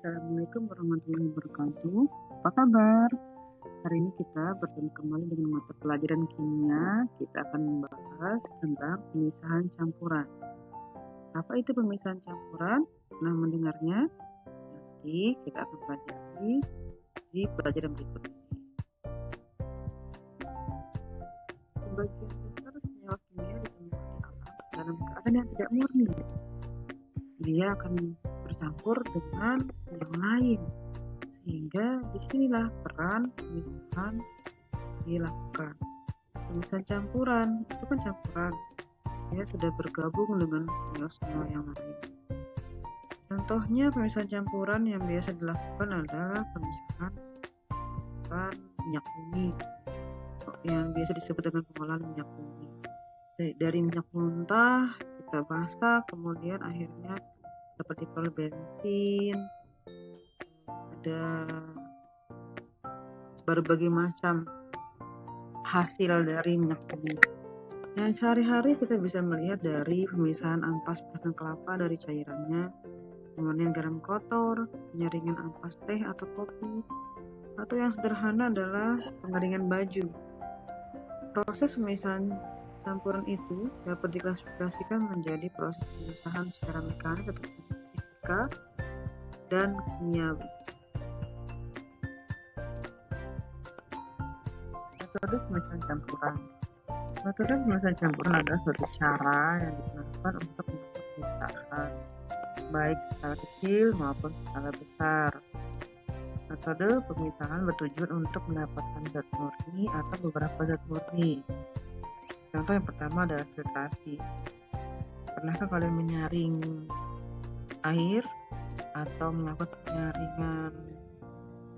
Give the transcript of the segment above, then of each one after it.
Assalamualaikum warahmatullahi wabarakatuh. Apa kabar? Hari ini kita bertemu kembali dengan mata pelajaran kimia. Kita akan membahas tentang pemisahan campuran. Apa itu pemisahan campuran? Pernah mendengarnya? Nanti kita akan pelajari di pelajaran berikut ini. Sebagian besar senyawa kimia ditemukan di alam dalam keadaan yang tidak murni. Dia akan bercampur dengan senyawa lain, sehingga disinilah peran pemisahan dilakukan. Pemisahan campuran itu kan campuran, dia sudah bergabung dengan senyawa-senyawa yang lain. Contohnya pemisahan campuran yang biasa dilakukan adalah pemisahan minyak bumi, yang biasa disebut dengan pengolahan minyak bumi. Dari minyak mentah kita masak, kemudian akhirnya seperti bensin, ada berbagai macam hasil dari minyak bumi. Yang sehari-hari kita bisa melihat dari pemisahan ampas parutan kelapa dari cairannya, kemudian garam kotor, penyaringan ampas teh atau kopi, atau yang sederhana adalah pengeringan baju. Proses pemisahan campuran itu dapat diklasifikasikan menjadi proses pemisahan secara mekanis atau fisika dan kimiawi. Metode pemisahan campuran. Metode pemisahan campuran adalah suatu cara yang digunakan untuk melakukan pemisahan, baik skala kecil maupun skala besar. Metode pemisahan bertujuan untuk mendapatkan zat murni atau beberapa zat murni. Contoh yang pertama adalah filtrasi. Pernahkah kalian menyaring air atau melakukan penyaringan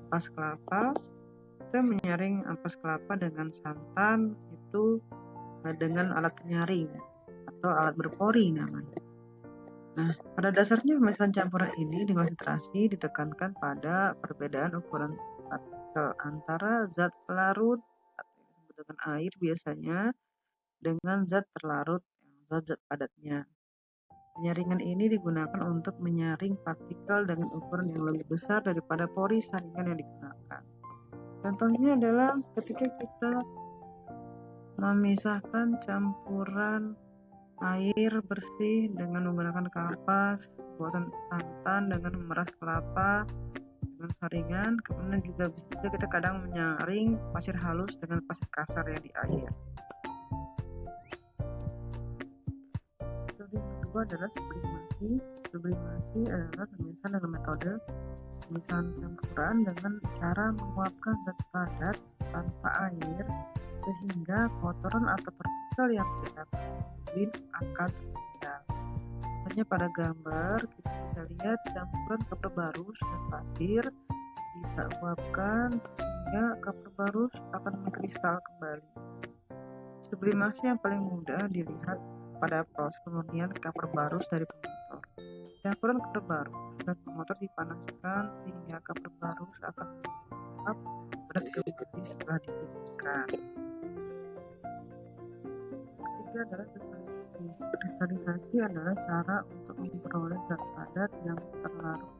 ampas kelapa? Kita menyaring ampas kelapa dengan santan itu dengan alat penyaring atau alat berpori namanya. Nah, pada dasarnya pemisahan campuran ini dikonsentrasi ditekankan pada perbedaan ukuran partikel antara zat pelarut atau yang disebut dengan air biasanya dengan zat terlarut yang zat padatnya. Penyaringan ini digunakan untuk menyaring partikel dengan ukuran yang lebih besar daripada pori saringan yang digunakan. Contohnya adalah ketika kita memisahkan campuran air bersih dengan menggunakan kapas, buatan santan dengan memeras kelapa dengan saringan, kemudian juga bisa kita kadang menyaring pasir halus dengan pasir kasar yang di air. Metode yang kedua adalah sublimasi. Sublimasi adalah pemisahan dengan metode pemisahan campuran dengan cara menguapkan zat padat tanpa air sehingga kotoran atau partikel yang tidak mungkin akan tertinggal. Hanya pada gambar kita bisa lihat campuran kapur barus dan pasir kita uapkan sehingga kapur barus akan mengkristal kembali. Sublimasi yang paling mudah dilihat pada proses pemurnian kapur barus dari pemotor. Campuran kapur barus dan pemotor dipanaskan sehingga kapur barus akan menguap pada kembali setelah didinginkan. Ketiga adalah kristalisasi. Kristalisasi adalah cara untuk memperoleh zat padat yang terlarut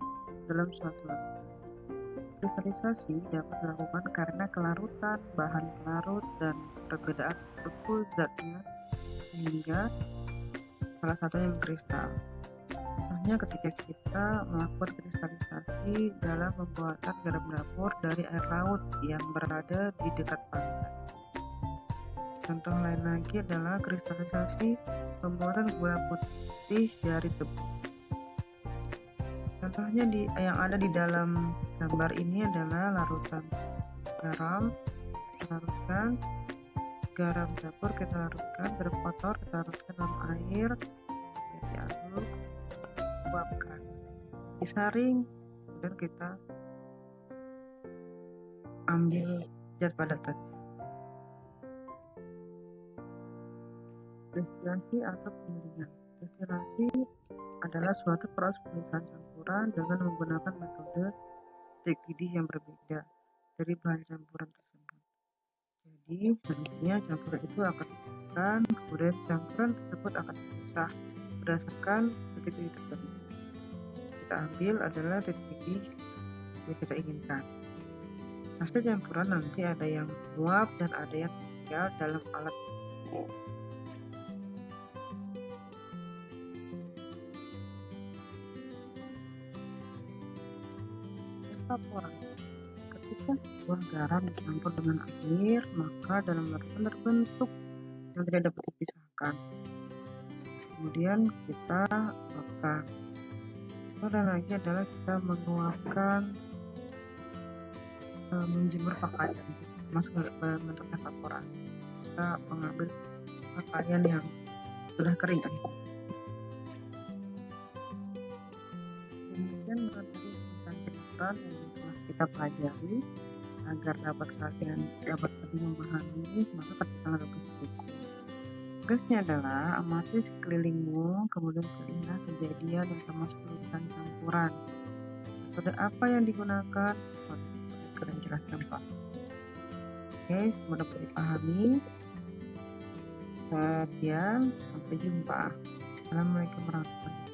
dalam suatu larutan. Kristalisasi dapat dilakukan karena kelarutan bahan pelarut dan perbedaan suhu zatnya sehingga salah satunya mengkristal. Contohnya ketika kita melakukan kristalisasi dalam pembuatan garam dapur dari air laut yang berada di dekat pantai. Contoh lain lagi adalah kristalisasi pembuatan gula putih dari tebu. Contohnya yang ada di dalam gambar ini adalah larutan garam, kita larutkan, garam dapur kita larutkan, garam kotor kita larutkan dalam air, diaduk, uapkan, disaring, kemudian kita ambil zat padat tadi. Destilasi atau pengeringan. Destilasi adalah suatu proses pemisahan campuran dengan menggunakan metode trik didih yang berbeda dari bahan campuran tersebut. Jadi selanjutnya campuran itu akan dimasukkan, kemudian campuran tersebut akan dipisah berdasarkan titik tertentu. kita ambil adalah titik yang kita inginkan. Hasil campuran nanti ada yang menguap dan ada yang tinggal dalam alat ini. Evaporasi. Ketika sebuah garam dicampur dengan air, maka dalam larutan terbentuk yang tidak dapat dipisahkan. Kemudian kita tuangkan. Dan lagi adalah kita menguapkan, menjemur pakaian, masuk dalam bentuk evaporasi. Kita mengambil pakaian yang sudah kering. Kemudian materi tentang campuran yang telah kita pelajari agar dapat kalian lebih memahami, maka ketika lebih sedikit. Tugasnya adalah amati sekelilingmu, kemudian lihat kejadian yang termasuk urutan campuran. Metode apa yang digunakan? Kalian jelaskan Pak. Oke, semoga dapat dipahami. Sekian, sampai jumpa. Assalamualaikum warahmatullahi wabarakatuh.